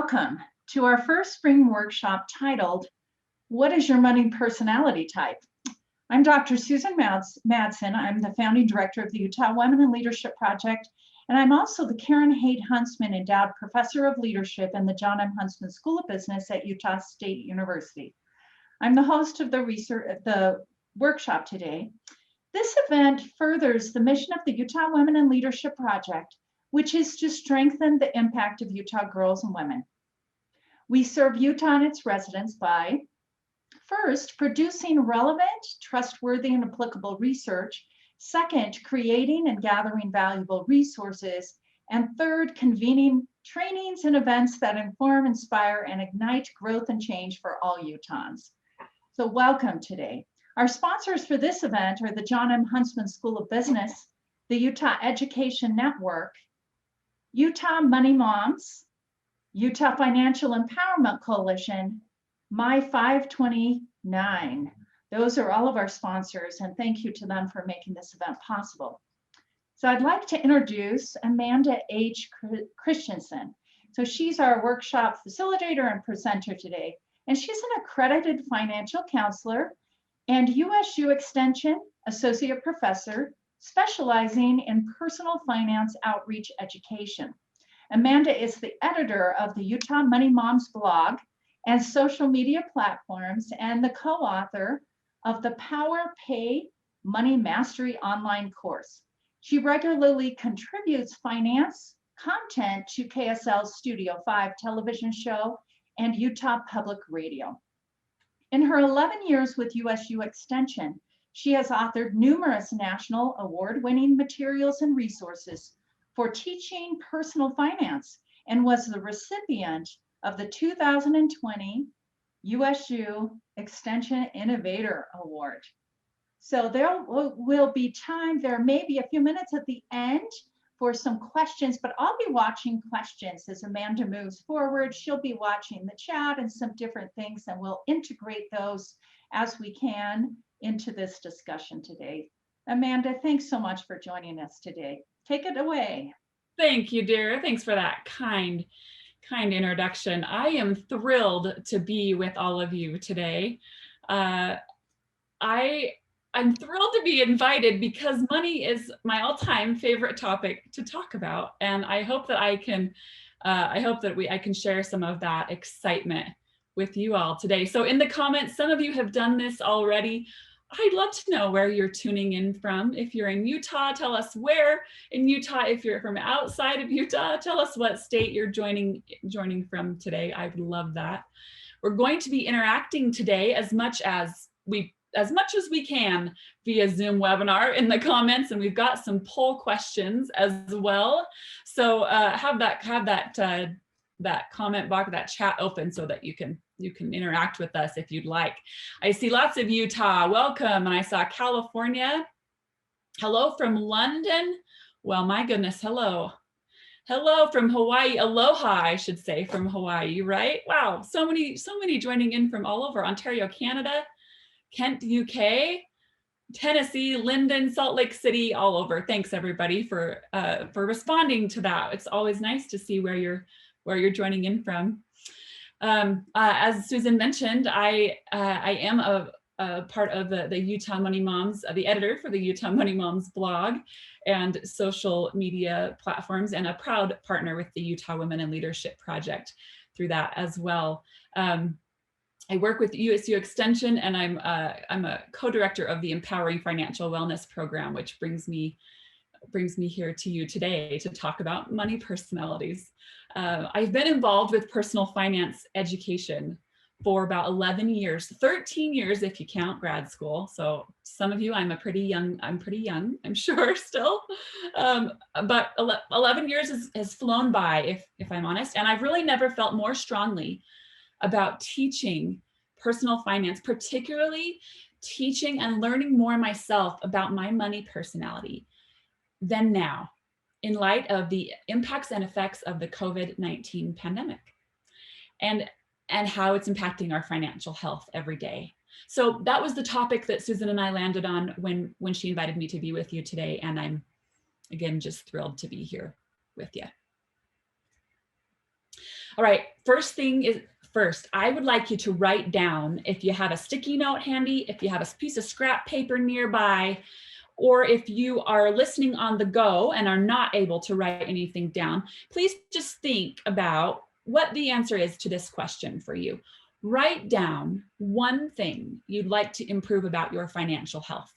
Welcome to our first spring workshop titled, What is Your Money Personality Type? I'm Dr. Susan Madsen. I'm the founding director of the Utah Women in Leadership Project, and I'm also the Karen Haight Huntsman Endowed Professor of Leadership in the John M. Huntsman School of Business at Utah State University. I'm the host of the workshop today. This event furthers the mission of the Utah Women in Leadership Project, which is to strengthen the impact of Utah girls and women. We serve Utah and its residents by, first, producing relevant, trustworthy, and applicable research. Second, creating and gathering valuable resources. And third, convening trainings and events that inform, inspire, and ignite growth and change for all Utahns. So welcome today. Our sponsors for this event are the John M. Huntsman School of Business, the Utah Education Network, Utah Money Moms, Utah Financial Empowerment Coalition, My 529. Those are all of our sponsors, and thank you to them for making this event possible. So I'd like to introduce Amanda H. Christensen. So she's our workshop facilitator and presenter today, and she's an accredited financial counselor and USU Extension Associate Professor, specializing in personal finance outreach education. Amanda is the editor of the Utah Money Moms blog and social media platforms, and the co-author of the Power Pay Money Mastery online course. She regularly contributes finance content to KSL's Studio 5 television show and Utah Public Radio. In her 11 years with USU Extension, she has authored numerous national award-winning materials and resources for teaching personal finance, and was the recipient of the 2020 USU Extension Innovator Award. So there will be time, there may be a few minutes at the end for some questions, but I'll be watching questions as Amanda moves forward. She'll be watching the chat and some different things, and we'll integrate those as we can into this discussion today. Amanda, thanks so much for joining us today. Take it away. Thank you, dear. Thanks for that kind introduction. I am thrilled to be with all of you today. I'm thrilled to be invited because money is my all-time favorite topic to talk about, and I hope that I can share some of that excitement with you all today. So in the comments, some of you have done this already. I'd love to know where you're tuning in from. If you're in Utah, tell us where in Utah. If you're from outside of Utah, tell us what state you're joining from today. I would love that. We're going to be interacting today as much as we can via Zoom webinar in the comments, and we've got some poll questions as well. So have that comment box, that chat open so that you can interact with us if you'd like. I see lots of Utah, welcome. And I saw California. Hello from London. Well, my goodness, hello. Hello from Hawaii, aloha, I should say, from Hawaii, right? Wow, so many joining in from all over. Ontario, Canada, Kent, UK, Tennessee, Linden, Salt Lake City, all over. Thanks everybody for responding to that. It's always nice to see where you're joining in from. As Susan mentioned, I am a part of the Utah Money Moms, the editor for the Utah Money Moms blog and social media platforms, and a proud partner with the Utah Women in Leadership Project through that as well. I work with USU Extension, and I'm a co-director of the Empowering Financial Wellness Program, which brings me here to you today to talk about money personalities. I've been involved with personal finance education for about 11 years, 13 years if you count grad school. So some of you, I'm pretty young, I'm sure still. But 11 years has flown by, if I'm honest. And I've really never felt more strongly about teaching personal finance, particularly teaching and learning more myself about my money personality than now, in light of the impacts and effects of the COVID-19 pandemic and how it's impacting our financial health every day. So that was the topic that Susan and I landed on when she invited me to be with you today. And I'm, again, just thrilled to be here with you. All right, first, I would like you to write down, if you have a sticky note handy, if you have a piece of scrap paper nearby, or if you are listening on the go and are not able to write anything down, please just think about what the answer is to this question for you. Write down one thing you'd like to improve about your financial health.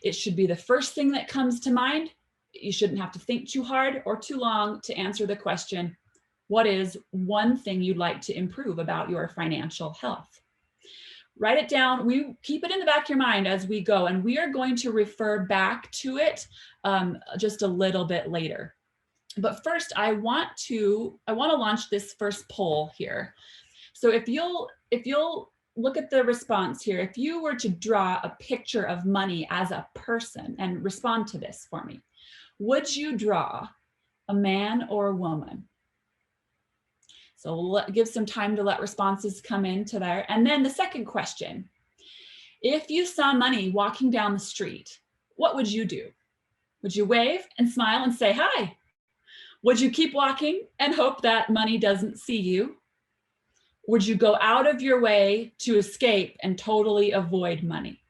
It should be the first thing that comes to mind. You shouldn't have to think too hard or too long to answer the question, what is one thing you'd like to improve about your financial health? Write it down. We keep it in the back of your mind as we go, and we are going to refer back to it just a little bit later. But first, I want to launch this first poll here. So if you'll look at the response here, if you were to draw a picture of money as a person and respond to this for me, would you draw a man or a woman? So we'll give some time to let responses come into there. And then the second question, if you saw money walking down the street, what would you do? Would you wave and smile and say hi? Would you keep walking and hope that money doesn't see you? Would you go out of your way to escape and totally avoid money?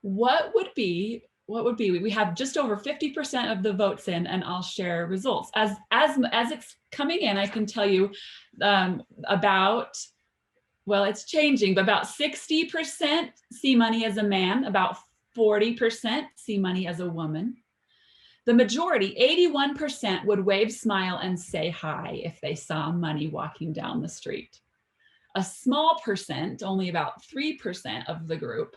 What would be, we have just over 50% of the votes in, and I'll share results. As it's coming in, I can tell you it's changing, but about 60% see money as a man, about 40% see money as a woman. The majority, 81%, would wave, smile, and say hi if they saw money walking down the street. A small percent, only about 3% of the group,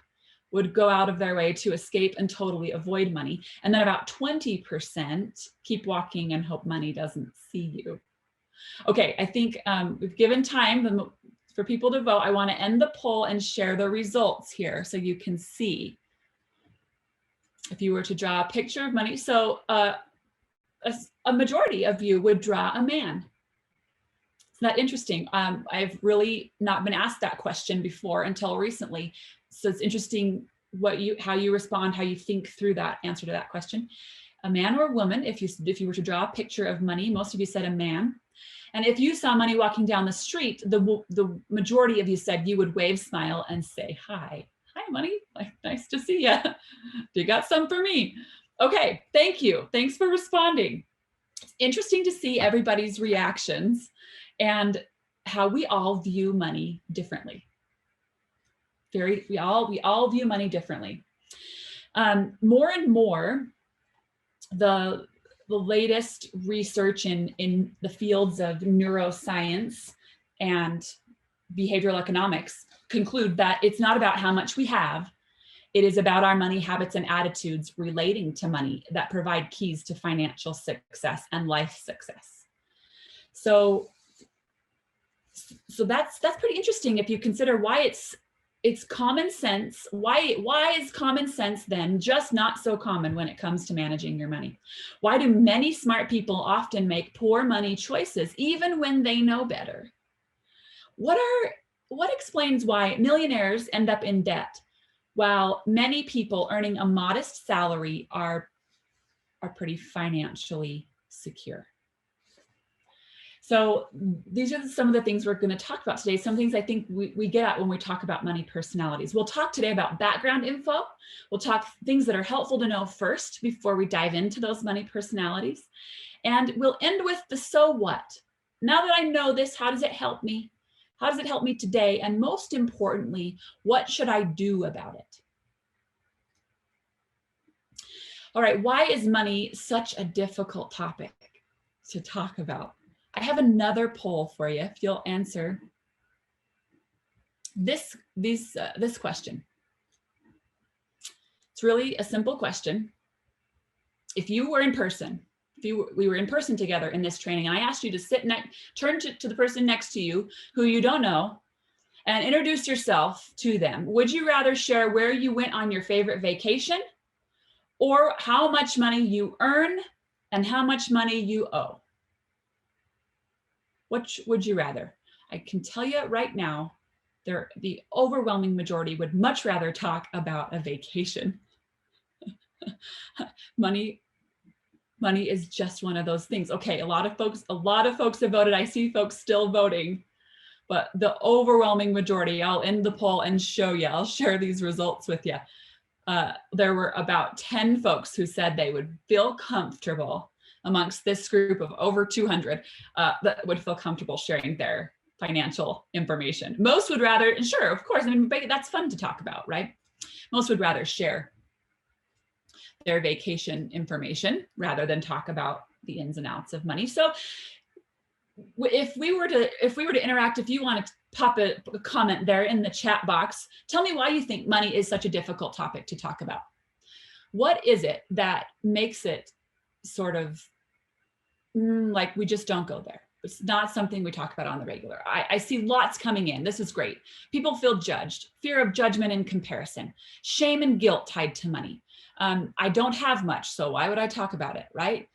would go out of their way to escape and totally avoid money. And then about 20% keep walking and hope money doesn't see you. Okay, I think we've given time for people to vote. I want to end the poll and share the results here so you can see. If you were to draw a picture of money, so a majority of you would draw a man. Isn't that interesting? I've really not been asked that question before until recently. So it's interesting how you respond, how you think through that answer to that question. A man or a woman, if you were to draw a picture of money, most of you said a man. And if you saw money walking down the street, the majority of you said you would wave, smile, and say hi. Hi, money. Nice to see you. You got some for me. Okay, thank you. Thanks for responding. It's interesting to see everybody's reactions and how we all view money differently. We all view money differently. More and more, the latest research in the fields of neuroscience and behavioral economics conclude that it's not about how much we have. It is about our money habits and attitudes relating to money that provide keys to financial success and life success. So that's pretty interesting if you consider why it's common sense. Why is common sense then just not so common when it comes to managing your money? Why do many smart people often make poor money choices even when they know better? What explains why millionaires end up in debt while many people earning a modest salary are pretty financially secure? So these are some of the things we're going to talk about today. Some things I think we get at when we talk about money personalities. We'll talk today about background info. We'll talk things that are helpful to know first before we dive into those money personalities. And we'll end with the so what. Now that I know this, how does it help me? How does it help me today? And most importantly, what should I do about it? All right, why is money such a difficult topic to talk about? I have another poll for you if you'll answer this question. It's really a simple question. If you were in person, we were in person together in this training, and I asked you to turn to the person next to you who you don't know and introduce yourself to them. Would you rather share where you went on your favorite vacation, or how much money you earn and how much money you owe? What would you rather? I can tell you right now, the overwhelming majority would much rather talk about a vacation. Money Money is just one of those things. Okay, a lot of folks have voted. I see folks still voting, but the overwhelming majority, I'll end the poll and show you, I'll share these results with you. There were about 10 folks who said they would feel comfortable amongst this group of over 200 that would feel comfortable sharing their financial information. Most would rather, and sure, of course, I mean, that's fun to talk about, right? Most would rather share their vacation information rather than talk about the ins and outs of money. So if we were to interact, if you want to pop a comment there in the chat box, tell me why you think money is such a difficult topic to talk about. What is it that makes it sort of like we just don't go there? It's not something we talk about on the regular. I see lots coming in. This is great. People feel judged, fear of judgment and comparison, shame and guilt tied to money. I don't have much, so why would I talk about it, right?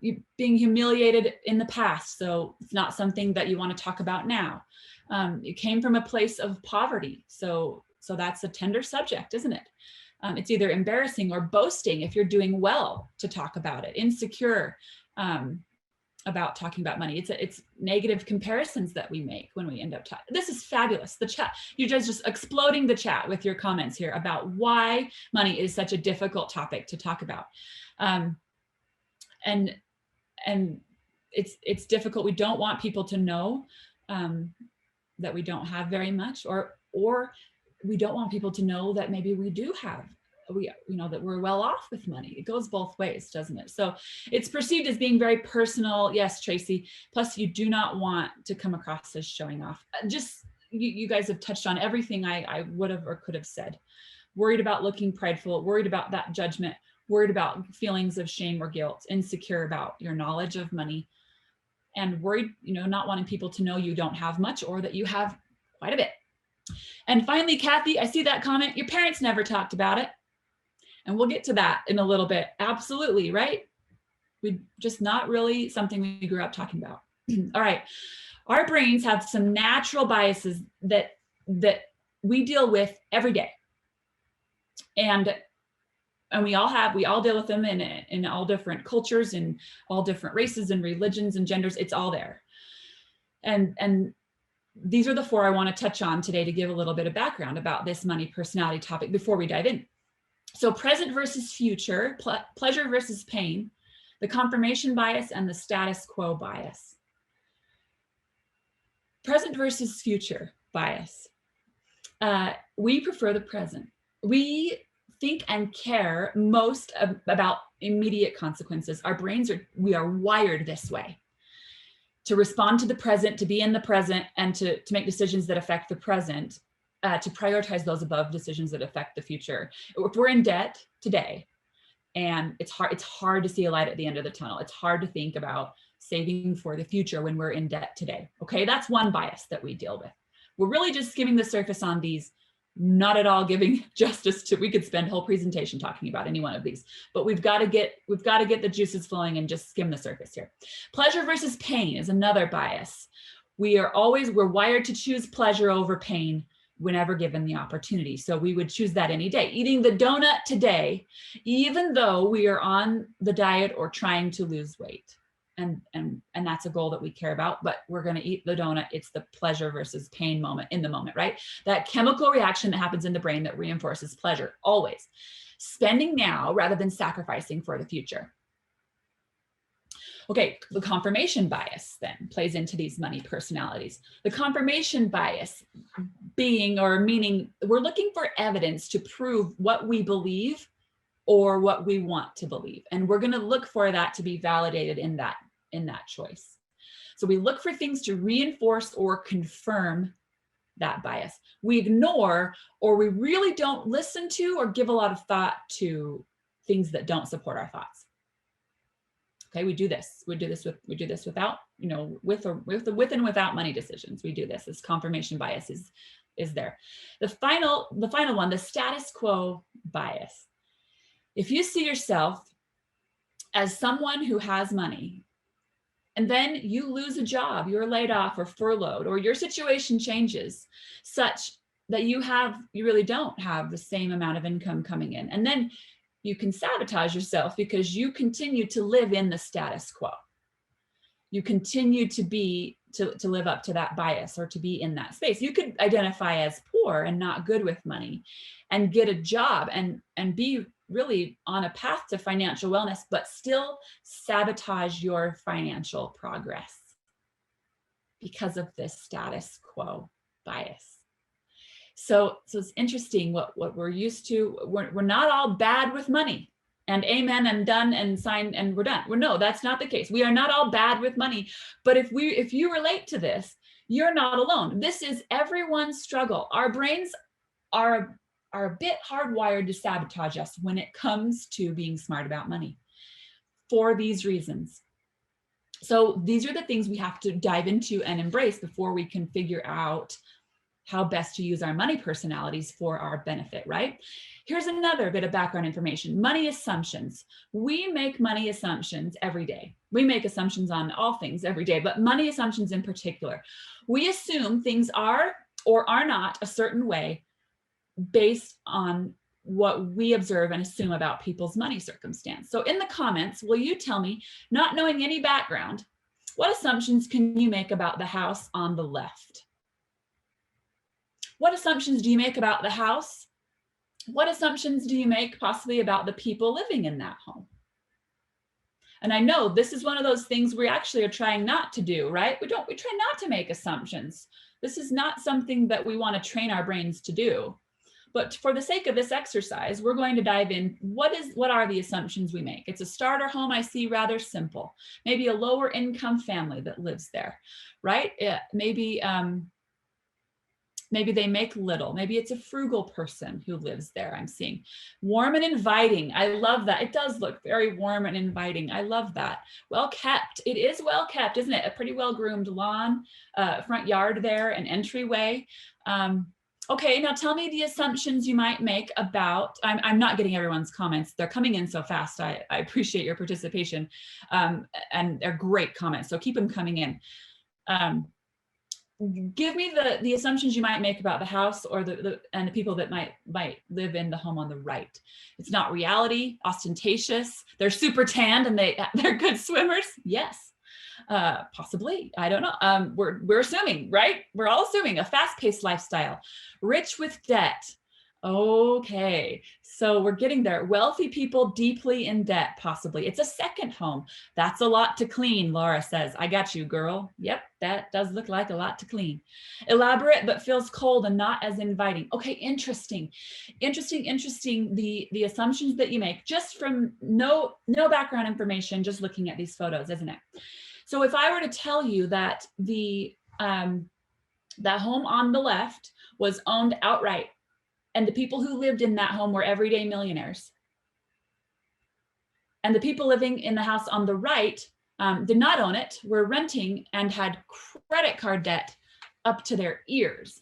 You being humiliated in the past, so it's not something that you want to talk about now. You came from a place of poverty, so that's a tender subject, isn't it? It's either embarrassing or boasting if you're doing well to talk about it, insecure about talking about money. It's negative comparisons that we make when we end up talking. This is fabulous. The chat, you guys just exploding the chat with your comments here about why money is such a difficult topic to talk about. And it's difficult. We don't want people to know that we don't have very much, or we don't want people to know that maybe we do have, that we're well off with money. It goes both ways, doesn't it? So it's perceived as being very personal. Yes, Tracy. Plus, you do not want to come across as showing off. Just you guys have touched on everything I would have or could have said. Worried about looking prideful, worried about that judgment, worried about feelings of shame or guilt, insecure about your knowledge of money, and worried, not wanting people to know you don't have much or that you have quite a bit. And finally, Kathy, I see that comment. Your parents never talked about it. And we'll get to that in a little bit. Absolutely, right? We just not really something we grew up talking about. All right. Our brains have some natural biases that we deal with every day. And we all deal with them in all different cultures, in all different races and religions and genders. It's all there. And these are the 4 I want to touch on today to give a little bit of background about this money personality topic before we dive in. So present versus future, pleasure versus pain, the confirmation bias, and the status quo bias. Present versus future bias. We prefer the present. We think and care most about immediate consequences. Our brains we are wired this way, to respond to the present, to be in the present, and to make decisions that affect the present. To prioritize those above decisions that affect the future. If we're in debt today, and it's hard to see a light at the end of the tunnel. It's hard to think about saving for the future when we're in debt today. Okay, that's one bias that we deal with. We're really just skimming the surface on these, not at all giving justice to. We could spend a whole presentation talking about any one of these, but we've got to get the juices flowing and just skim the surface here. Pleasure versus pain is another bias. We're wired to choose pleasure over pain whenever given the opportunity. So we would choose that any day. Eating the donut today, even though we are on the diet or trying to lose weight. And that's a goal that we care about, but we're going to eat the donut. It's the pleasure versus pain moment in the moment, right? That chemical reaction that happens in the brain that reinforces pleasure, always. Spending now rather than sacrificing for the future. Okay, the confirmation bias then plays into these money personalities. The confirmation bias meaning we're looking for evidence to prove what we believe or what we want to believe. And we're going to look for that to be validated in that choice. So we look for things to reinforce or confirm that bias. We ignore, or we really don't listen to or give a lot of thought to things that don't support our thoughts. Okay, we do this without, with and without money decisions. We do this. This confirmation bias is there. The final one, the status quo bias. If you see yourself as someone who has money, and then you lose a job, you're laid off or furloughed, or your situation changes such that you really don't have the same amount of income coming in, and then you can sabotage yourself because you continue to live in the status quo. You continue to be, to live up to that bias or to be in that space. You could identify as poor and not good with money and get a job and be really on a path to financial wellness, but still sabotage your financial progress because of this status quo bias. So it's interesting what we're used to. We're not all bad with money and amen and done and signed and we're done. Well, no, that's not the case. We are not all bad with money. But if you relate to this, you're not alone. This is everyone's struggle. Our brains are a bit hardwired to sabotage us when it comes to being smart about money for these reasons. So these are the things we have to dive into and embrace before we can figure out how best to use our money personalities for our benefit, right? Here's another bit of background information. Money assumptions. We make money assumptions every day. We make assumptions on all things every day, but money assumptions in particular. We assume things are or are not a certain way based on what we observe and assume about people's money circumstance. So in the comments, will you tell me, not knowing any background, what assumptions can you make about the house on the left? What assumptions do you make about the house? What assumptions do you make possibly about the people living in that home? And I know this is one of those things we actually are trying not to do, right? We try not to make assumptions. This is not something that we want to train our brains to do. But for the sake of this exercise, we're going to dive in. What are the assumptions we make? It's a starter home, I see, rather simple. Maybe a lower income family that lives there, right? Maybe they make little. Maybe it's a frugal person who lives there, I'm seeing. Warm and inviting. I love that. It does look very warm and inviting. I love that. Well kept. It is well kept, isn't it? A pretty well groomed lawn, front yard there, an entryway. Okay, now tell me the assumptions you might make about, I'm not getting everyone's comments. They're coming in so fast. I appreciate your participation. And they're great comments, so keep them coming in. Give me the assumptions you might make about the house or the people that might live in the home on the right. It's not reality, ostentatious. They're super tanned and they're good swimmers. Yes, possibly. I don't know. We're assuming, right? We're all assuming a fast-paced lifestyle, rich with debt. Okay, so we're getting there. Wealthy people deeply in debt, possibly. It's a second home. That's a lot to clean, Laura says. I got you, girl. Yep, that does look like a lot to clean. Elaborate, but feels cold and not as inviting. Okay, interesting. The assumptions that you make just from no background information, just looking at these photos, isn't it? So if I were to tell you that that home on the left was owned outright, and the people who lived in that home were everyday millionaires, and the people living in the house on the right did not own it, were renting, and had credit card debt up to their ears.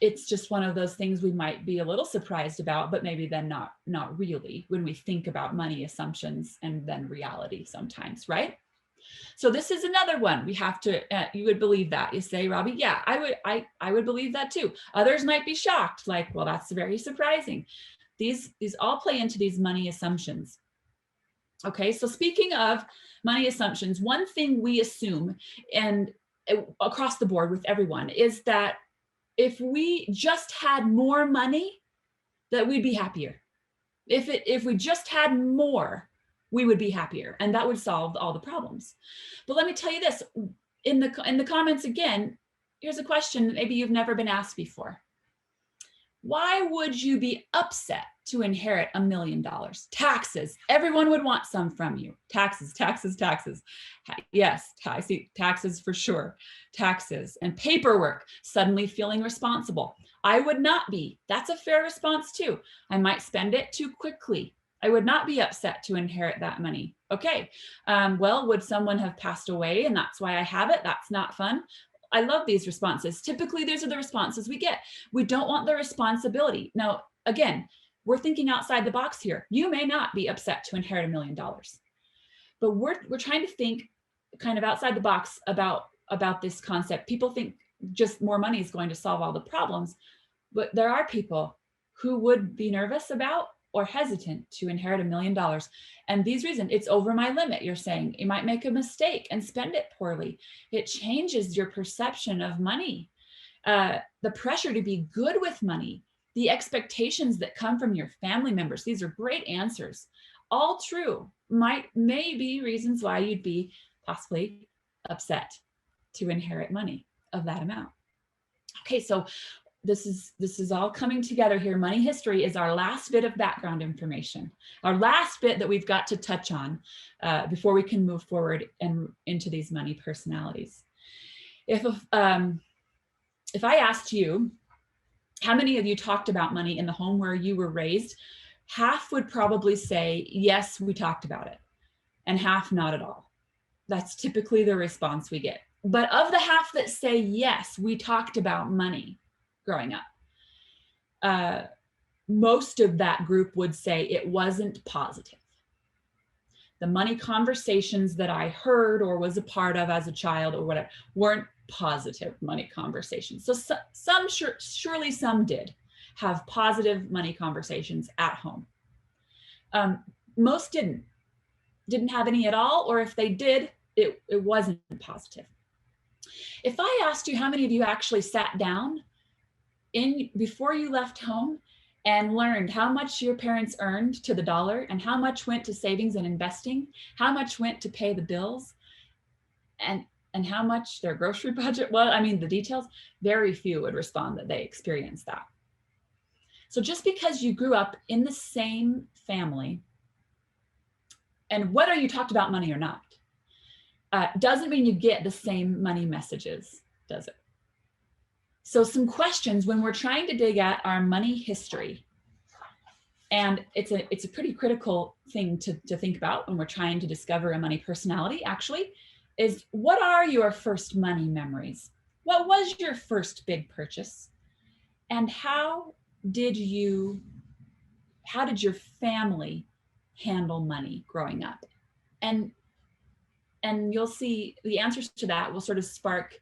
It's just one of those things we might be a little surprised about, but maybe then not really when we think about money assumptions and then reality sometimes, right? So this is another one we have to, you would believe that. You say, Robbie, yeah, I would believe that too. Others might be shocked, like, well, that's very surprising. These all play into these money assumptions. Okay, so speaking of money assumptions, one thing we assume, and across the board with everyone, is that if we just had more money, that we'd be happier. If we just had more, we would be happier, and that would solve all the problems. But let me tell you this, in the comments again, here's a question that maybe you've never been asked before. Why would you be upset to inherit $1 million? Taxes. Everyone would want some from you. Taxes. Yes, I see taxes for sure. Taxes and paperwork, suddenly feeling responsible. I would not be. That's a fair response too. I might spend it too quickly. I would not be upset to inherit that money. Okay, well, would someone have passed away and that's why I have it? That's not fun. I love these responses. Typically, these are the responses we get. We don't want the responsibility. Now, again, we're thinking outside the box here. You may not be upset to inherit $1 million, but we're trying to think kind of outside the box about this concept. People think just more money is going to solve all the problems, but there are people who would be nervous about or hesitant to inherit $1 million. And these reasons, it's over my limit. You're saying you might make a mistake and spend it poorly. It changes your perception of money. The pressure to be good with money, the expectations that come from your family members. These are great answers. All true. May be reasons why you'd be possibly upset to inherit money of that amount. Okay, so this is all coming together here. Money history is our last bit of background information, our last bit that we've got to touch on before we can move forward and into these money personalities. If I asked you, how many of you talked about money in the home where you were raised? Half would probably say, yes, we talked about it, and half not at all. That's typically the response we get. But of the half that say, yes, we talked about money growing up, most of that group would say it wasn't positive. The money conversations that I heard or was a part of as a child or whatever weren't positive money conversations. So surely some did have positive money conversations at home. Most didn't have any at all, or if they did, it wasn't positive. If I asked you how many of you actually sat down before you left home and learned how much your parents earned to the dollar and how much went to savings and investing, how much went to pay the bills, and how much their grocery budget was, I mean, the details, very few would respond that they experienced that. So just because you grew up in the same family, and whether you talked about money or not, doesn't mean you get the same money messages, does it? So some questions when we're trying to dig at our money history, and it's a pretty critical thing to think about when we're trying to discover a money personality, actually, is what are your first money memories? What was your first big purchase? And how did your family handle money growing up? And you'll see the answers to that will sort of spark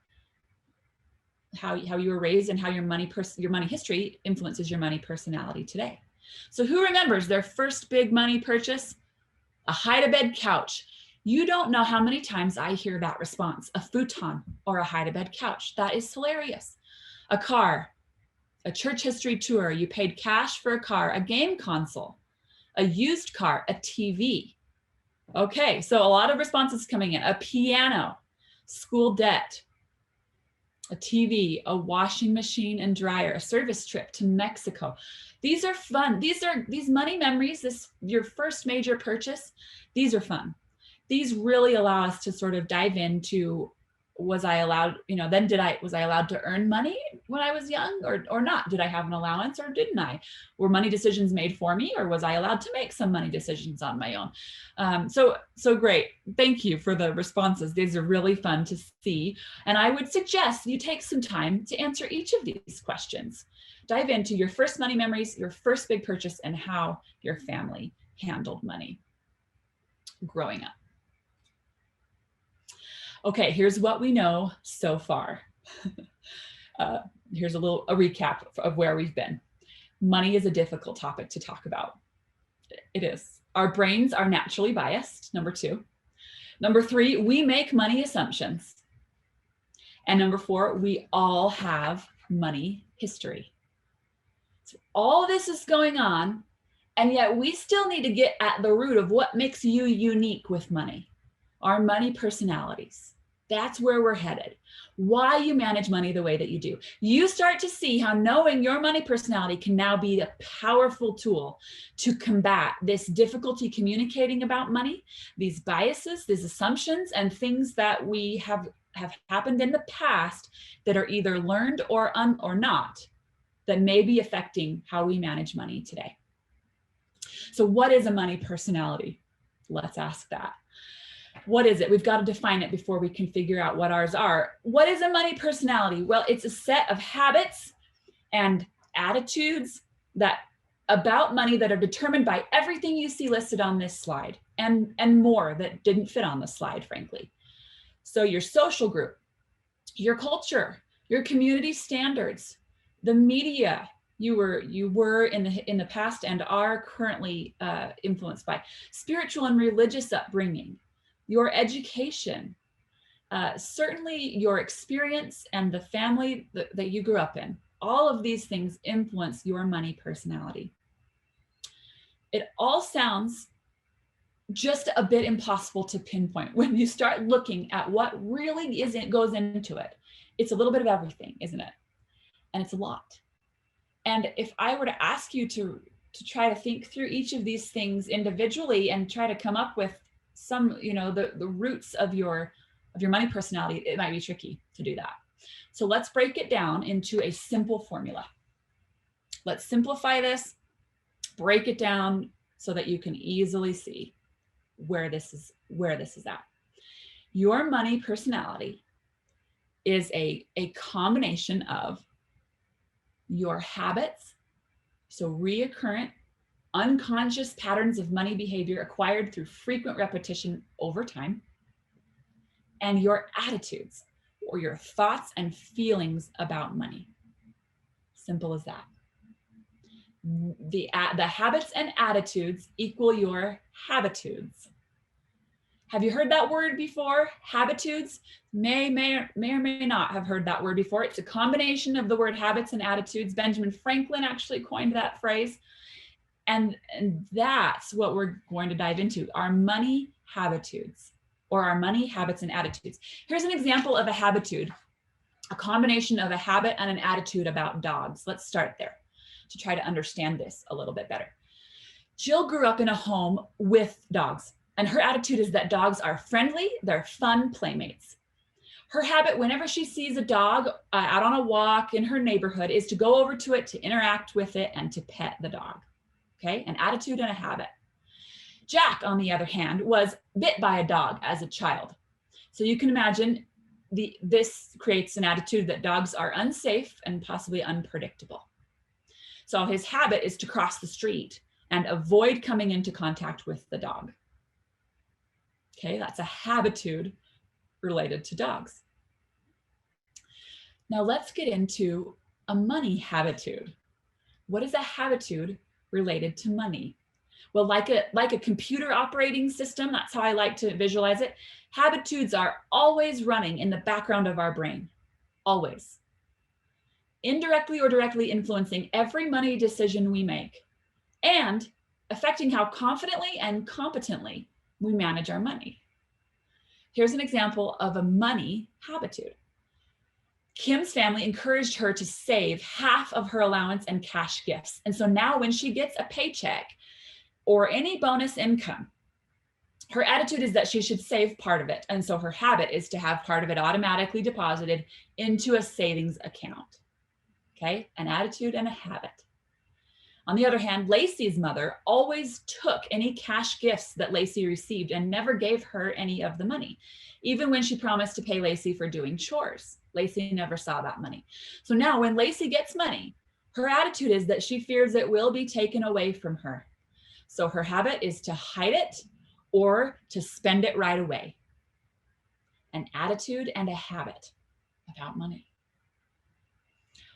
how you were raised and how your money history influences your money personality today. So who remembers their first big money purchase? A hide-a-bed couch. You don't know how many times I hear that response, a futon or a hide-a-bed couch. That is hilarious. A car, a church history tour, you paid cash for a car, a game console, a used car, a TV. Okay, so a lot of responses coming in. A piano, school debt, a TV, a washing machine and dryer, a service trip to Mexico. These are fun. These money memories, your first major purchase, these are fun. These really allow us to sort of dive into, was I allowed, was I allowed to earn money when I was young or not? Did I have an allowance or didn't I? Were money decisions made for me, or was I allowed to make some money decisions on my own? So great. Thank you for the responses. These are really fun to see. And I would suggest you take some time to answer each of these questions. Dive into your first money memories, your first big purchase, and how your family handled money growing up. Okay, here's what we know so far. Here's a recap of where we've been. Money is a difficult topic to talk about. It is. Our brains are naturally biased, number 2. Number 3, we make money assumptions. And number 4, we all have money history. So all of this is going on, and yet we still need to get at the root of what makes you unique with money. Our money personalities. That's where we're headed. Why you manage money the way that you do. You start to see how knowing your money personality can now be a powerful tool to combat this difficulty communicating about money, these biases, these assumptions, and things that we have happened in the past that are either learned or not, that may be affecting how we manage money today. So what is a money personality? Let's ask that. What is it? We've got to define it before we can figure out what ours are. What is a money personality? Well, it's a set of habits and attitudes about money that are determined by everything you see listed on this slide and more that didn't fit on the slide, frankly. So your social group, your culture, your community standards, the media, you were in the past and are currently influenced by, spiritual and religious upbringing, your education, certainly your experience and the family that you grew up in. All of these things influence your money personality. It all sounds just a bit impossible to pinpoint when you start looking at what really goes into it. It's a little bit of everything, isn't it? And it's a lot. And if I were to ask you to try to think through each of these things individually and try to come up with some, the roots of your money personality, it might be tricky to do that. So let's break it down into a simple formula. Let's simplify this, break it down so that you can easily see where this is at. Your money personality is a combination of your habits, so reoccurrent, unconscious patterns of money behavior acquired through frequent repetition over time, and your attitudes, or your thoughts and feelings about money. Simple as that. The habits and attitudes equal your habitudes. Have you heard that word before? Habitudes? May or may not have heard that word before. It's a combination of the word habits and attitudes. Benjamin Franklin actually coined that phrase. And that's what we're going to dive into, our money habitudes, or our money habits and attitudes. Here's an example of a habitude, a combination of a habit and an attitude about dogs. Let's start there to try to understand this a little bit better. Jill grew up in a home with dogs, and her attitude is that dogs are friendly, they're fun playmates. Her habit, whenever she sees a dog out on a walk in her neighborhood, is to go over to it, to interact with it, and to pet the dog. Okay, an attitude and a habit. Jack, on the other hand, was bit by a dog as a child. So you can imagine this creates an attitude that dogs are unsafe and possibly unpredictable. So his habit is to cross the street and avoid coming into contact with the dog. Okay, that's a habitude related to dogs. Now let's get into a money habitude. What is a habitude related to money? Well, like a computer operating system, that's how I like to visualize it. Habitudes are always running in the background of our brain, always. Indirectly or directly influencing every money decision we make and affecting how confidently and competently we manage our money. Here's an example of a money habitude. Kim's family encouraged her to save half of her allowance and cash gifts. And so now when she gets a paycheck or any bonus income, her attitude is that she should save part of it. And so her habit is to have part of it automatically deposited into a savings account. Okay, an attitude and a habit. On the other hand, Lacey's mother always took any cash gifts that Lacey received and never gave her any of the money, even when she promised to pay Lacey for doing chores. Lacey never saw that money. So now when Lacey gets money, her attitude is that she fears it will be taken away from her. So her habit is to hide it or to spend it right away. An attitude and a habit about money.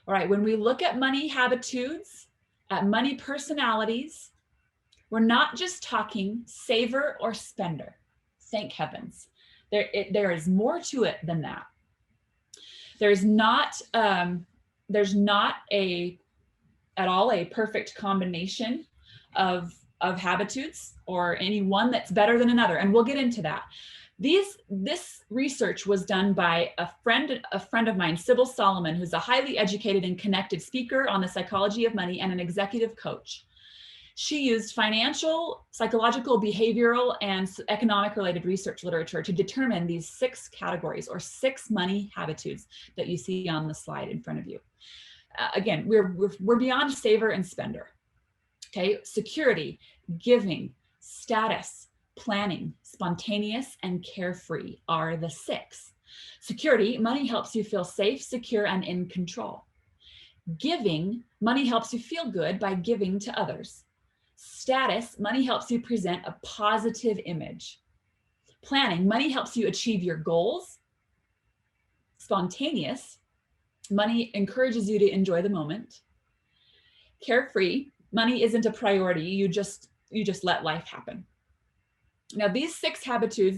All right, when we look at money habitudes, at money personalities, we're not just talking saver or spender. Thank heavens. There is more to it than that. There's not at all a perfect combination of habitudes or any one that's better than another. And we'll get into that. This research was done by a friend of mine, Sybil Solomon, who's a highly educated and connected speaker on the psychology of money and an executive coach. She used financial, psychological, behavioral, and economic related research literature to determine these 6 categories or 6 money habitudes that you see on the slide in front of you. Again, we're beyond saver and spender. Okay, security, giving, status, planning, spontaneous, and carefree are the 6. Security, money helps you feel safe, secure, and in control. Giving, money helps you feel good by giving to others. Status, money helps you present a positive image. Planning, money helps you achieve your goals. Spontaneous, money encourages you to enjoy the moment. Carefree, money isn't a priority. You just let life happen. Now, these 6 habitudes,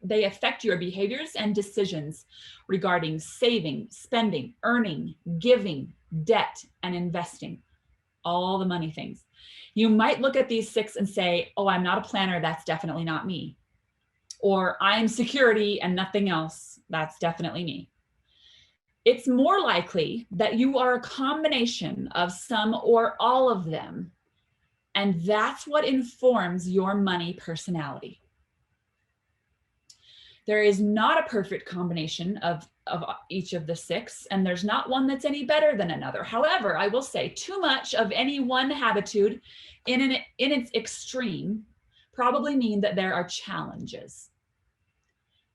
they affect your behaviors and decisions regarding saving, spending, earning, giving, debt, and investing, all the money things. You might look at these 6 and say, oh, I'm not a planner. That's definitely not me. Or I'm security and nothing else. That's definitely me. It's more likely that you are a combination of some or all of them. And that's what informs your money personality. There is not a perfect combination of each of the 6, and there's not one that's any better than another. However, I will say too much of any one habitude in its extreme probably mean that there are challenges.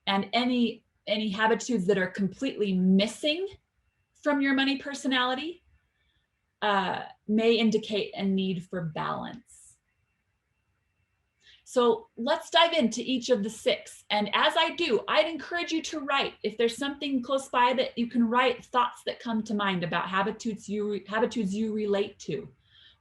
And any habitudes that are completely missing from your money personality may indicate a need for balance. So let's dive into each of the 6. And as I do, I'd encourage you to write. If there's something close by that you can write, thoughts that come to mind about habitudes you relate to,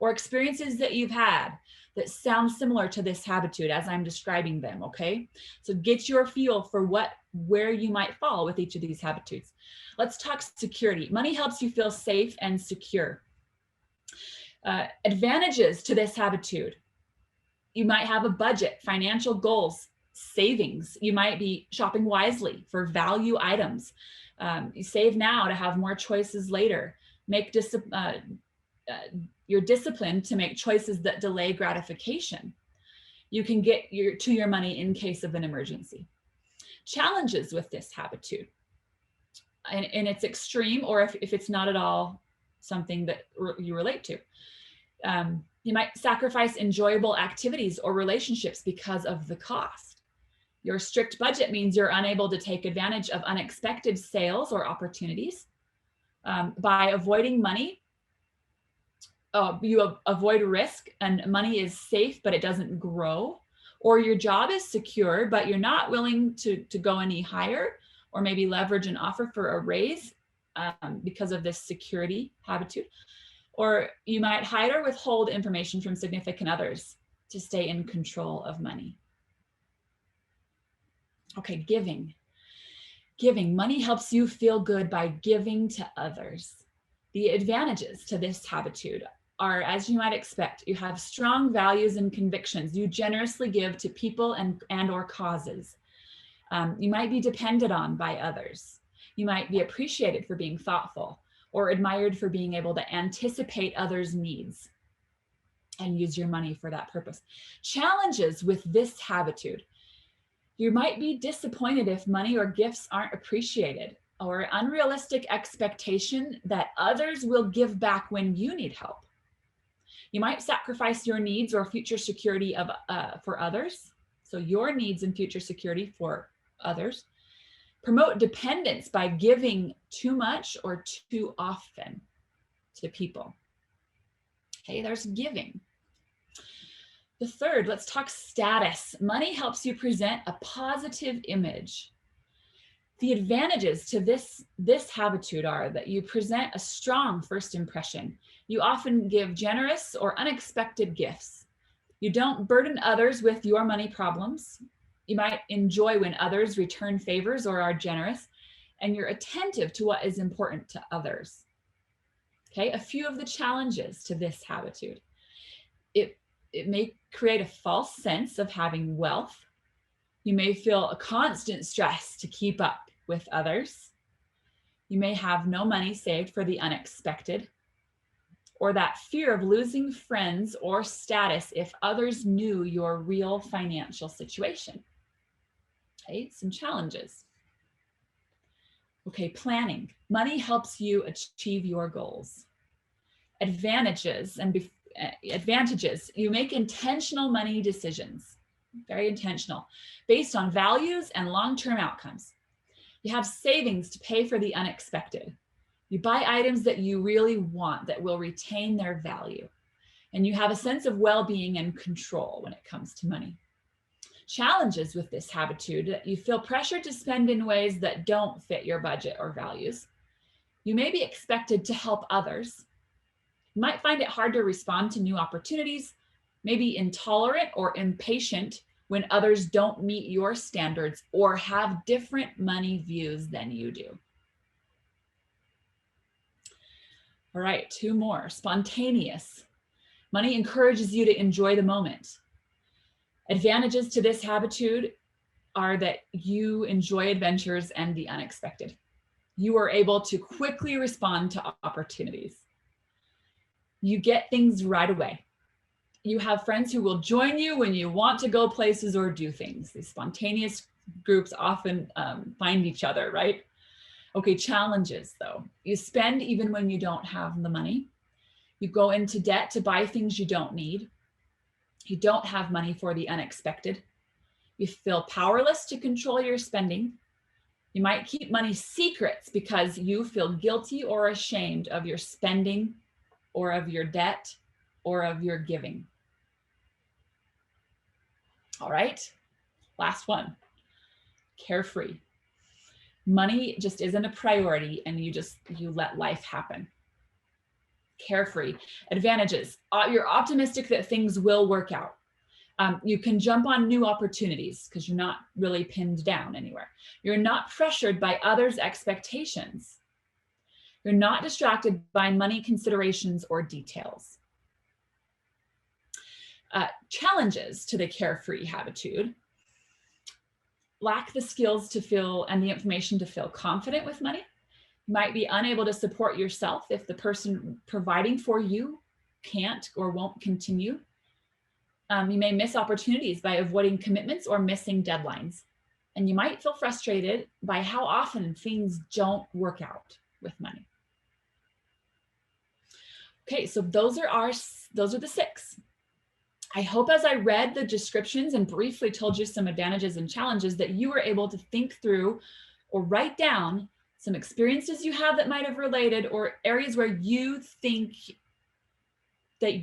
or experiences that you've had that sound similar to this habitude as I'm describing them, okay? So get your feel for where you might fall with each of these habitudes. Let's talk security. Money helps you feel safe and secure. Advantages to this habitude. You might have a budget, financial goals, savings. You might be shopping wisely for value items. You save now to have more choices later. You're disciplined to make choices that delay gratification. You can get to your money in case of an emergency. Challenges with this habitude. In its extreme, or if it's not at all something that you relate to. You might sacrifice enjoyable activities or relationships because of the cost. Your strict budget means you're unable to take advantage of unexpected sales or opportunities. By avoiding money, you avoid risk, and money is safe, but it doesn't grow. Or your job is secure, but you're not willing to go any higher, or maybe leverage an offer for a raise because of this security habitude. Or you might hide or withhold information from significant others to stay in control of money. Okay, giving. Money helps you feel good by giving to others. The advantages to this habitude are, as you might expect, you have strong values and convictions. You generously give to people and or causes. You might be depended on by others. You might be appreciated for being thoughtful, or admired for being able to anticipate others' needs and use your money for that purpose. Challenges with this habitude. You might be disappointed if money or gifts aren't appreciated, or unrealistic expectation that others will give back when you need help. You might sacrifice your needs or future security for others. So your needs and future security for others. Promote dependence by giving too much or too often to people. Okay, there's giving. The third, let's talk status. Money helps you present a positive image. The advantages to this habitude are that you present a strong first impression. You often give generous or unexpected gifts. You don't burden others with your money problems. You might enjoy when others return favors or are generous, and you're attentive to what is important to others. Okay, a few of the challenges to this habitude. It may create a false sense of having wealth. You may feel a constant stress to keep up with others. You may have no money saved for the unexpected, or that fear of losing friends or status if others knew your real financial situation. Okay, some challenges. Okay, planning. Money helps you achieve your goals. Advantages. You make intentional money decisions, very intentional, based on values and long-term outcomes. You have savings to pay for the unexpected. You buy items that you really want that will retain their value. And you have a sense of well-being and control when it comes to money. Challenges with this habitude: you feel pressure to spend in ways that don't fit your budget or values. You may be expected to help others. You might find it hard to respond to new opportunities, maybe intolerant or impatient when others don't meet your standards or have different money views than you do. All right, 2 more. Spontaneous. Money encourages you to enjoy the moment. Advantages to this habitude are that you enjoy adventures and the unexpected. You are able to quickly respond to opportunities. You get things right away. You have friends who will join you when you want to go places or do things. These spontaneous groups often find each other, right? Okay, challenges though. You spend even when you don't have the money. You go into debt to buy things you don't need. You don't have money for the unexpected. You feel powerless to control your spending. You might keep money secrets because you feel guilty or ashamed of your spending or of your debt or of your giving. All right, last one. Carefree. Money just isn't a priority and you let life happen. Carefree. Advantages. You're optimistic that things will work out. You can jump on new opportunities because you're not really pinned down anywhere. You're not pressured by others' expectations. You're not distracted by money considerations or details. Challenges to the carefree habitude. Lack the skills to feel and the information to feel confident with money. You might be unable to support yourself if the person providing for you can't or won't continue. You may miss opportunities by avoiding commitments or missing deadlines. And you might feel frustrated by how often things don't work out with money. Okay, so those are the 6. I hope as I read the descriptions and briefly told you some advantages and challenges that you were able to think through or write down some experiences you have that might have related or areas where you think that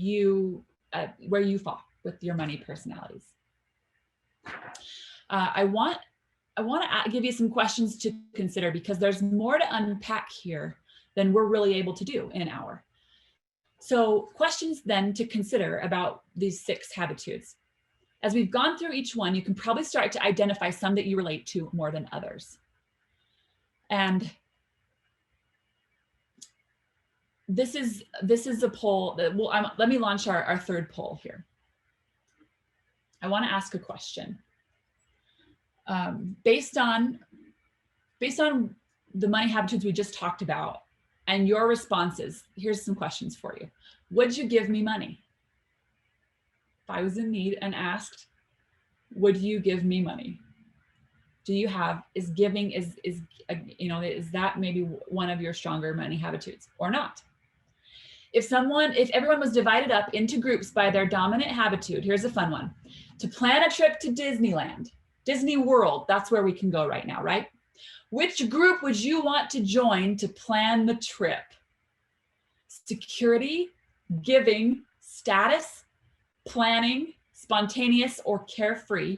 where you fall with your money personalities. I want to give you some questions to consider because there's more to unpack here than we're really able to do in an hour. So questions then to consider about these 6 habitudes. As we've gone through each one, you can probably start to identify some that you relate to more than others. And this is a poll that let me launch our 3rd poll here. I want to ask a question. Based on the money habitudes we just talked about and your responses, here's some questions for you. Would you give me money? If I was in need and asked, would you give me money? Do you have, is giving, is that maybe one of your stronger money habitudes or not? If everyone was divided up into groups by their dominant habitude, here's a fun one. To plan a trip to Disneyland, Disney World, that's where we can go right now, right? Which group would you want to join to plan the trip? Security, giving, status, planning, spontaneous, or carefree?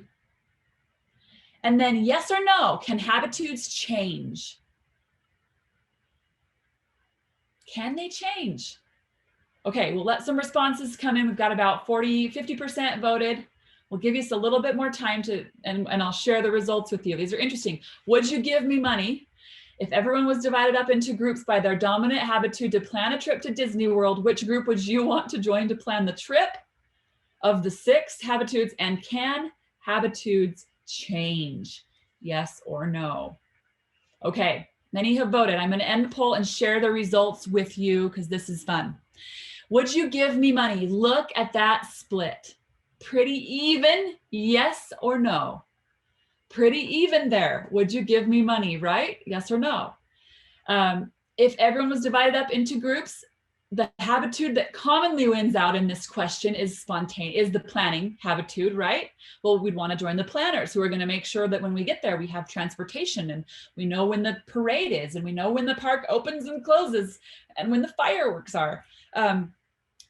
And then yes or no, can habitudes change? Can they change? Okay, we'll let some responses come in. We've got about 50% voted. We'll give you just a little bit more time and I'll share the results with you. These are interesting. Would you give me money? If everyone was divided up into groups by their dominant habitude to plan a trip to Disney World, which group would you want to join to plan the trip? Of the 6 habitudes, and can habitudes change? Yes or no? Okay, many have voted. I'm going to end the poll and share the results with you because this is fun. Would you give me money? Look at that split. Pretty even, yes or no? Pretty even there. Would you give me money, right? Yes or no? If everyone was divided up into groups, the habitude that commonly wins out in this question is the planning habitude, right? Well, we'd want to join the planners who are going to make sure that when we get there, we have transportation and we know when the parade is and we know when the park opens and closes and when the fireworks are.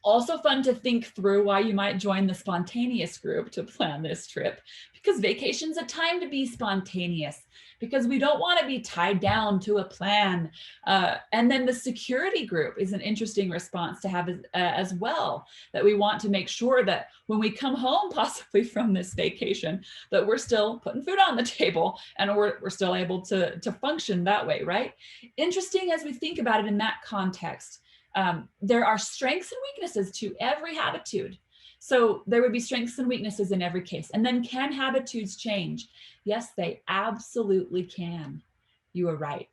Also fun to think through why you might join the spontaneous group to plan this trip, because vacation's a time to be spontaneous, because we don't want to be tied down to a plan. And then the security group is an interesting response to have as well, that we want to make sure that when we come home, possibly from this vacation, that we're still putting food on the table and we're still able to function that way, right? Interesting as we think about it in that context. There are strengths and weaknesses to every habitude. So there would be strengths and weaknesses in every case. And then can habitudes change? Yes, they absolutely can. You are right.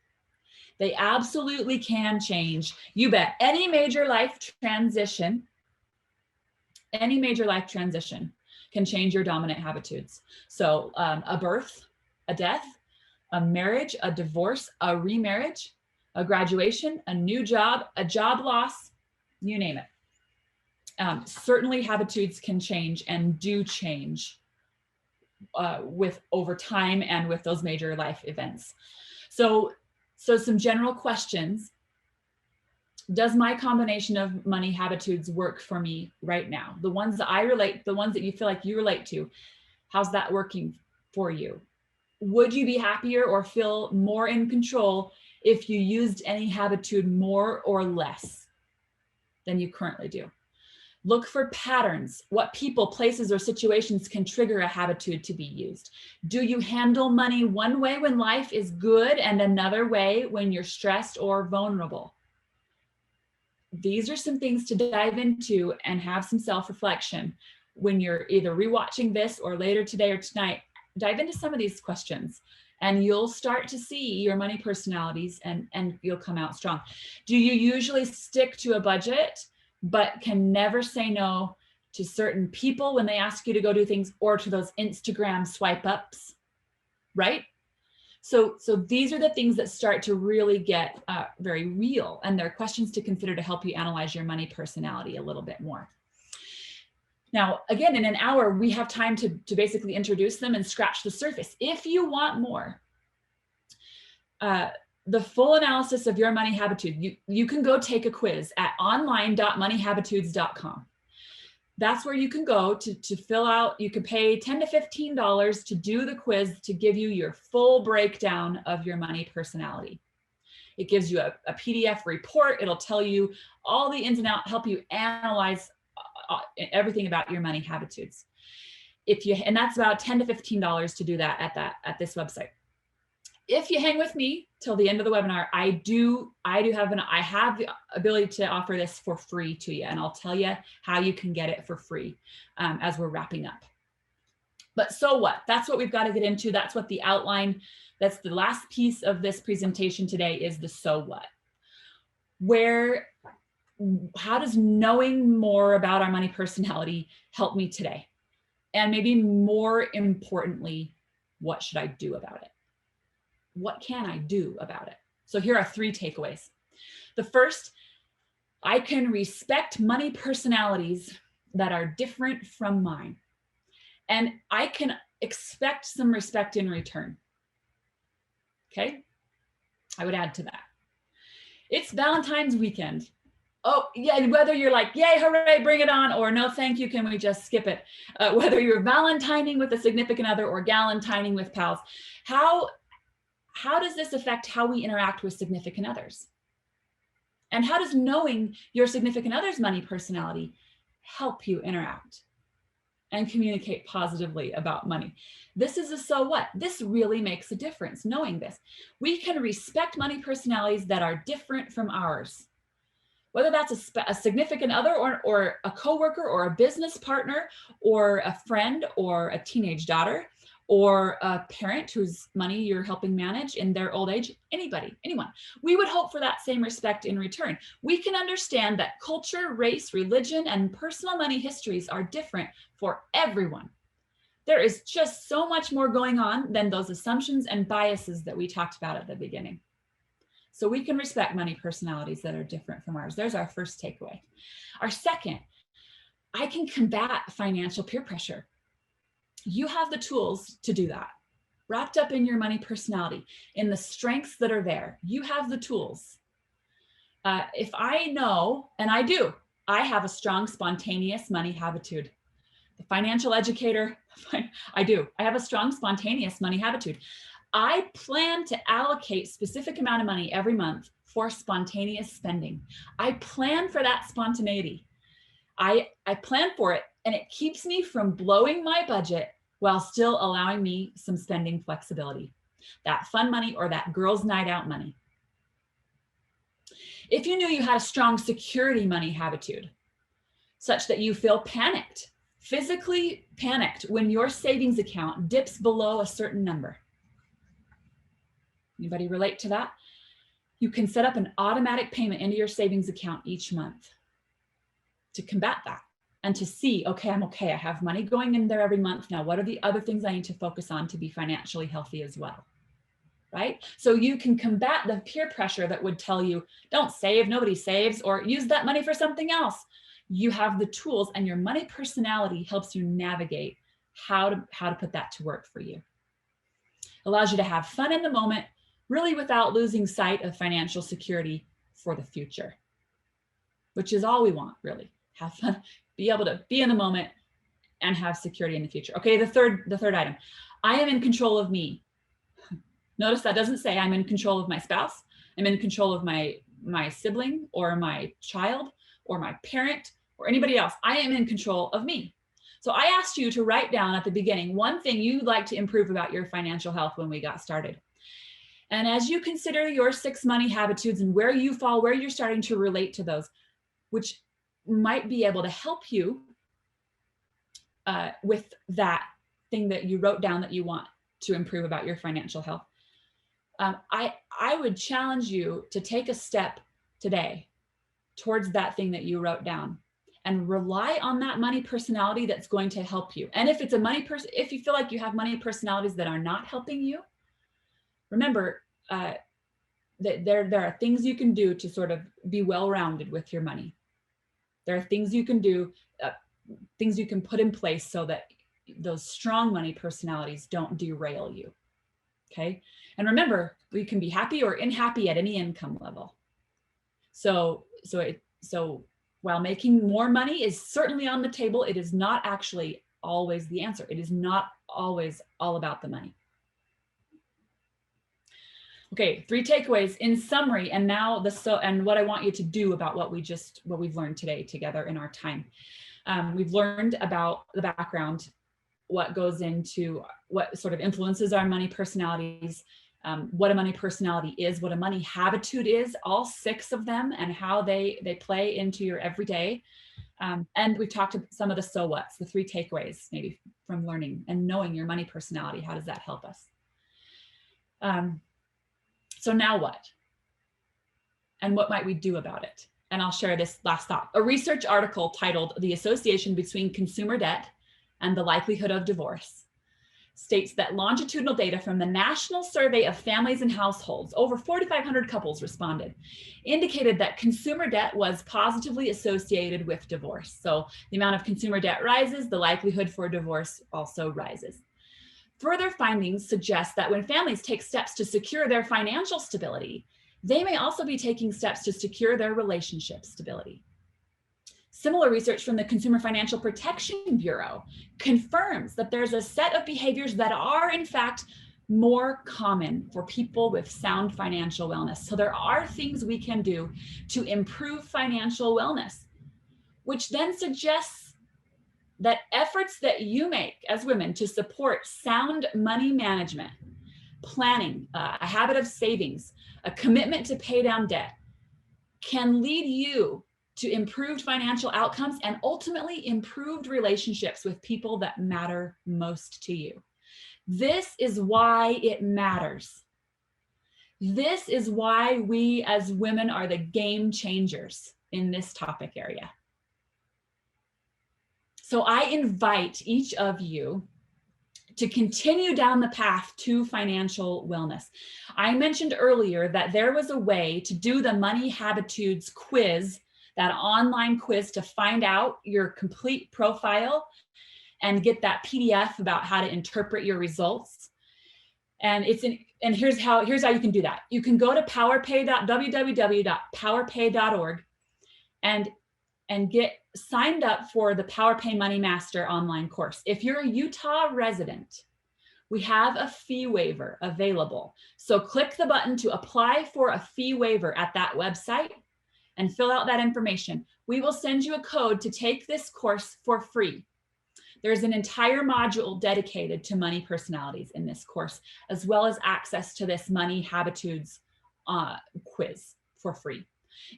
They absolutely can change. You bet. Any major life transition can change your dominant habitudes. So a birth, a death, a marriage, a divorce, a remarriage, a graduation, a new job, a job loss, you name it. Certainly habitudes can change and do change with over time and with those major life events. So some general questions. Does my combination of money habitudes work for me right now? The ones that I relate, the ones that you feel like you relate to, how's that working for you? Would you be happier or feel more in control if you used any habitude more or less than you currently do? Look for patterns. What people, places, or situations can trigger a habitude to be used? Do you handle money one way when life is good and another way when you're stressed or vulnerable? These are some things to dive into and have some self-reflection when you're either rewatching this or later today or tonight. Dive into some of these questions and you'll start to see your money personalities and you'll come out strong. Do you usually stick to a budget but can never say no to certain people when they ask you to go do things, or to those Instagram swipe ups, right? So these are the things that start to really get very real, and they're questions to consider to help you analyze your money personality a little bit more. Now, again, in an hour, we have time to basically introduce them and scratch the surface. If you want more, the full analysis of your money habitude, you can go take a quiz at online.moneyhabitudes.com. That's where you can go to fill out. You can pay $10 to $15 to do the quiz to give you your full breakdown of your money personality. It gives you a PDF report. It'll tell you all the ins and outs, help you analyze everything about your money habitudes. And that's about $10 to $15 to do that at this website. If you hang with me till the end of the webinar, I have the ability to offer this for free to you, and I'll tell you how you can get it for free as we're wrapping up. But so what? That's what we've got to get into. That's what the outline, that's the last piece of this presentation today, is the so what. How does knowing more about our money personality help me today? And maybe more importantly, what should I do about it? What can I do about it? So here are 3 takeaways. The first, I can respect money personalities that are different from mine. And I can expect some respect in return. Okay? I would add to that. It's Valentine's weekend. Oh, yeah, whether you're like, yay, hooray, bring it on, or no, thank you, can we just skip it? Whether you're valentining with a significant other or galentining with pals, how does this affect how we interact with significant others? And how does knowing your significant other's money personality help you interact and communicate positively about money? This is a so what. This really makes a difference, knowing this. We can respect money personalities that are different from ours. Whether that's a significant other or a coworker or a business partner or a friend or a teenage daughter, or a parent whose money you're helping manage in their old age, anyone. We would hope for that same respect in return. We can understand that culture, race, religion, and personal money histories are different for everyone. There is just so much more going on than those assumptions and biases that we talked about at the beginning. So we can respect money personalities that are different from ours. There's our first takeaway. Our second, I can combat financial peer pressure. You have the tools to do that. Wrapped up in your money personality, in the strengths that are there, you have the tools. If I know, and I do, I have a strong spontaneous money habitude. The financial educator, I do. I have a strong spontaneous money habitude. I plan to allocate specific amount of money every month for spontaneous spending. I plan for that spontaneity. I plan for it, and it keeps me from blowing my budget while still allowing me some spending flexibility. That fun money or that girls' night out money. If you knew you had a strong security money habitude, such that you feel panicked, physically panicked when your savings account dips below a certain number. Anybody relate to that? You can set up an automatic payment into your savings account each month to combat that and to see, okay, I'm okay. I have money going in there every month. Now, what are the other things I need to focus on to be financially healthy as well? Right? So you can combat the peer pressure that would tell you, don't save, nobody saves, or use that money for something else. You have the tools, and your money personality helps you navigate how to put that to work for you. Allows you to have fun in the moment, really without losing sight of financial security for the future, which is all we want, really. Have fun, be able to be in the moment and have security in the future. Okay, the third item. I am in control of me. Notice that doesn't say I'm in control of my spouse. I'm in control of my sibling or my child or my parent or anybody else. I am in control of me. So I asked you to write down at the beginning one thing you'd like to improve about your financial health when we got started. And as you consider your 6 money habitudes and where you fall, where you're starting to relate to those, which might be able to help you with that thing that you wrote down that you want to improve about your financial health. I would challenge you to take a step today towards that thing that you wrote down and rely on that money personality that's going to help you. And if it's a money person, if you feel like you have money personalities that are not helping you, remember that there are things you can do to sort of be well-rounded with your money. There are things you can do, things you can put in place so that those strong money personalities don't derail you. Okay. And remember, we can be happy or unhappy at any income level. So while making more money is certainly on the table, it is not actually always the answer. It is not always all about the money. Okay, 3 takeaways in summary, and now and what I want you to do about what we've learned today together in our time. We've learned about the background, what goes into what sort of influences our money personalities, what a money personality is, what a money habitude is, all 6 of them, and how they play into your everyday. And we've talked about some of the so what's, the 3 takeaways maybe from learning and knowing your money personality. How does that help us? So now what? And what might we do about it? And I'll share this last thought. A research article titled "The Association Between Consumer Debt and the Likelihood of Divorce" states that longitudinal data from the National Survey of Families and Households, over 4,500 couples responded, indicated that consumer debt was positively associated with divorce. So the amount of consumer debt rises, the likelihood for divorce also rises. Further findings suggest that when families take steps to secure their financial stability, they may also be taking steps to secure their relationship stability. Similar research from the Consumer Financial Protection Bureau confirms that there's a set of behaviors that are, in fact, more common for people with sound financial wellness. So there are things we can do to improve financial wellness, which then suggests that efforts that you make as women to support sound money management, planning, a habit of savings, a commitment to pay down debt, can lead you to improved financial outcomes and ultimately improved relationships with people that matter most to you. This is why it matters. This is why we as women are the game changers in this topic area. So I invite each of you to continue down the path to financial wellness. I mentioned earlier that there was a way to do the Money Habitudes quiz, that online quiz, to find out your complete profile and get that PDF about how to interpret your results. And here's how you can do that. You can go to www.powerpay.org, and and get signed up for the Power Pay Money Master online course. If you're a Utah resident, we have a fee waiver available. So click the button to apply for a fee waiver at that website and fill out that information. We will send you a code to take this course for free. There's an entire module dedicated to money personalities in this course, as well as access to this Money Habitudes quiz for free.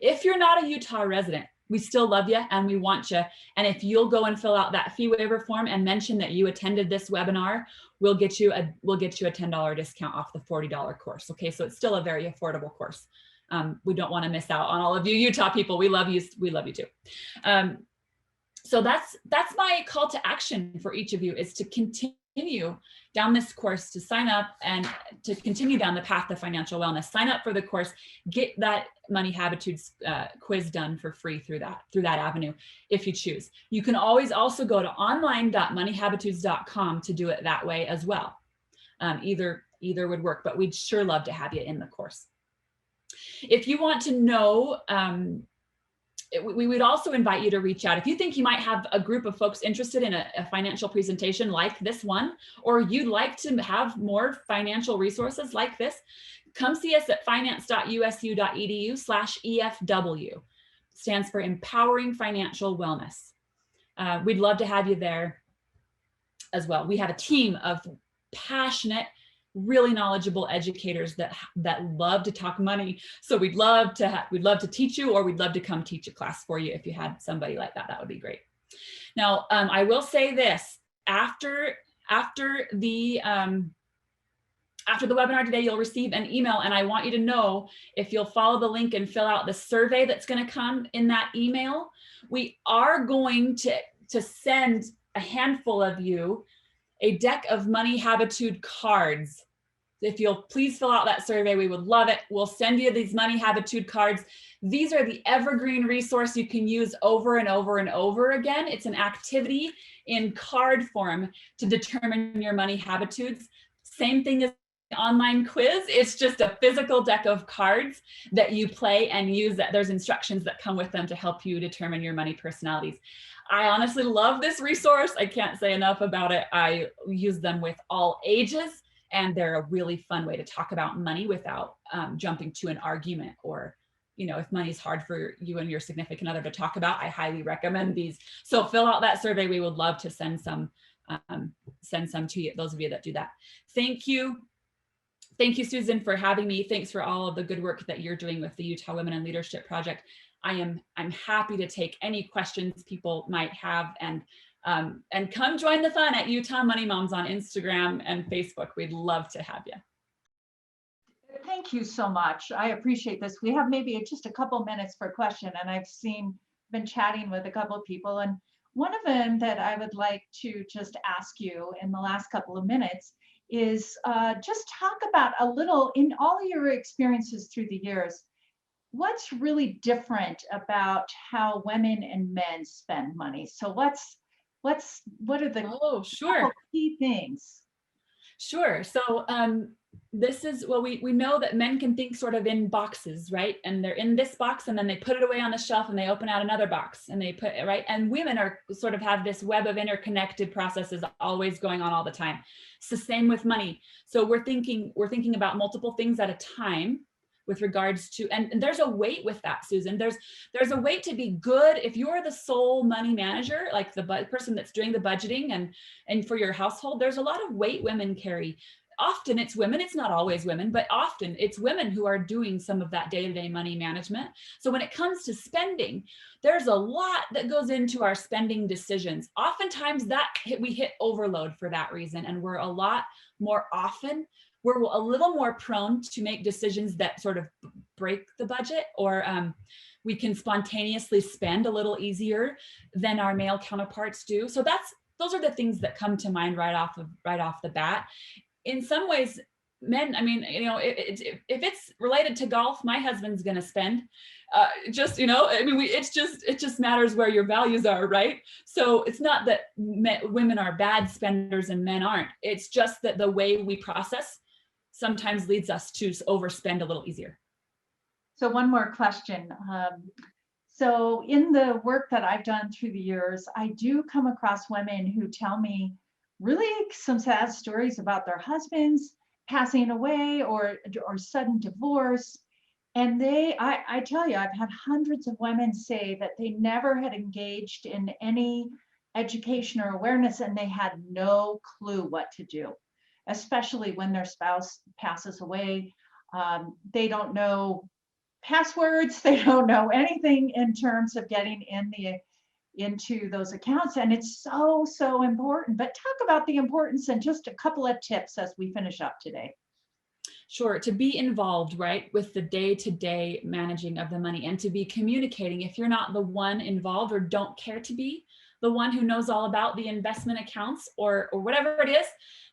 If you're not a Utah resident, we still love you and we want you. And if you'll go and fill out that fee waiver form and mention that you attended this webinar, we'll get you a $10 discount off the $40 course. Okay, so it's still a very affordable course. We don't want to miss out on all of you Utah people. We love you. We love you too. So that's my call to action for each of you, is to continue down this course, to sign up and to continue down the path of financial wellness. Sign up for the course, get that Money Habitudes quiz done for free through that avenue if you choose. You can always also go to online.moneyhabitudes.com to do it that way as well. Either would work, but we'd sure love to have you in the course. If you want to know, we would also invite you to reach out. If you think you might have a group of folks interested in a financial presentation like this one, or you'd like to have more financial resources like this, come see us at finance.usu.edu/EFW. Stands for Empowering Financial Wellness. We'd love to have you there as well. We have a team of passionate, really knowledgeable educators that love to talk money. So we'd love to teach you, or we'd love to come teach a class for you. If you had somebody like that, that would be great. Now, I will say this, after the webinar today, you'll receive an email, and I want you to know, if you'll follow the link and fill out the survey that's going to come in that email, we are going to send a handful of you a deck of Money Habitude cards. If you'll please fill out that survey, we would love it. We'll send you these Money Habitude cards. These are the evergreen resource you can use over and over and over again. It's an activity in card form to determine your money habitudes. Same thing as the online quiz. It's just a physical deck of cards that you play and use. That there's instructions that come with them to help you determine your money personalities. I honestly love this resource. I can't say enough about it. I use them with all ages, and they're a really fun way to talk about money without jumping to an argument, or, you know, if money's hard for you and your significant other to talk about, I highly recommend these. So fill out that survey. We would love to send some to you, those of you that do that. Thank you. Thank you, Susan, for having me. Thanks for all of the good work that you're doing with the Utah Women in Leadership Project. I'm happy to take any questions people might have, and come join the fun at Utah Money Moms on Instagram and Facebook. We'd love to have you. Thank you so much. I appreciate this. We have maybe just a couple minutes for a question, and I've been chatting with a couple of people, and one of them that I would like to just ask you in the last couple of minutes is just talk about a little, in all your experiences through the years, what's really different about how women and men spend money? So what are the key things? Sure. So this is, well, we know that men can think sort of in boxes, right? And they're in this box, and then they put it away on the shelf, and they open out another box, and they put it right. And women are sort of have this web of interconnected processes always going on all the time. It's the same with money. So we're thinking about multiple things at a time with regards to, and there's a weight with that, Susan. There's a weight to be good. If you're the sole money manager, like the person that's doing the budgeting and for your household, there's a lot of weight women carry. Often it's women, it's not always women, but often it's women who are doing some of that day-to-day money management. So when it comes to spending, there's a lot that goes into our spending decisions. Oftentimes we hit overload for that reason, and we're a lot more often, we're a little more prone to make decisions that sort of break the budget, or we can spontaneously spend a little easier than our male counterparts do. So those are the things that come to mind right off the bat. In some ways, men, I mean, you know, if it's related to golf, my husband's going to spend. It just matters where your values are, right? So it's not that women are bad spenders and men aren't. It's just that the way we process sometimes leads us to overspend a little easier. So one more question. So in the work that I've done through the years, I do come across women who tell me really some sad stories about their husbands passing away or sudden divorce. And I tell you, I've had hundreds of women say that they never had engaged in any education or awareness and they had no clue what to do, especially when their spouse passes away. They don't know passwords, they don't know anything in terms of getting into those accounts. And it's so important. But talk about the importance and just a couple of tips as we finish up today. Sure, to be involved, right, with the day-to-day managing of the money and to be communicating. If you're not the one involved or don't care to be the one who knows all about the investment accounts or whatever it is,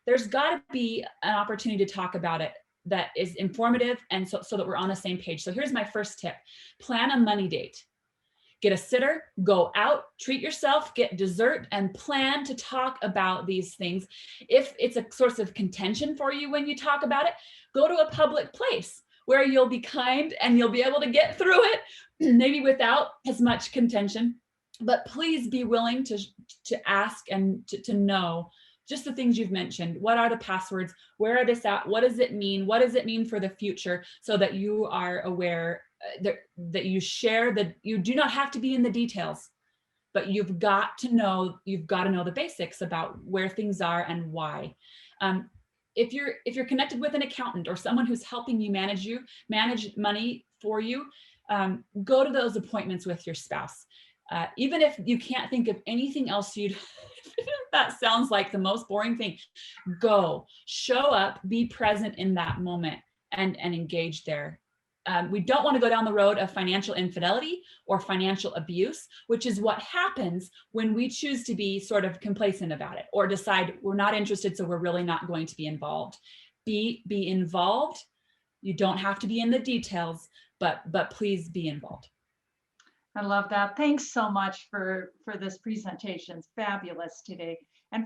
there's got to be an opportunity to talk about it that is informative and so that we're on the same page. So here's my first tip. Plan a money date. Get a sitter, go out, treat yourself, get dessert, and plan to talk about these things. If it's a source of contention for you when you talk about it, go to a public place where you'll be kind and you'll be able to get through it, maybe without as much contention. But please be willing to ask and to know just the things you've mentioned. What are the passwords? Where are this at? What does it mean? What does it mean for the future? So that you are aware that you share, that you do not have to be in the details, but you've got to know the basics about where things are and why. If you're connected with an accountant or someone who's helping you manage money for you, go to those appointments with your spouse. Even if you can't think of anything else that sounds like the most boring thing, go, show up, be present in that moment and engage there. We don't want to go down the road of financial infidelity or financial abuse, which is what happens when we choose to be sort of complacent about it or decide we're not interested, so we're really not going to be involved. Be involved. You don't have to be in the details, but please be involved. I love that. Thanks so much for this presentation. It's fabulous today. And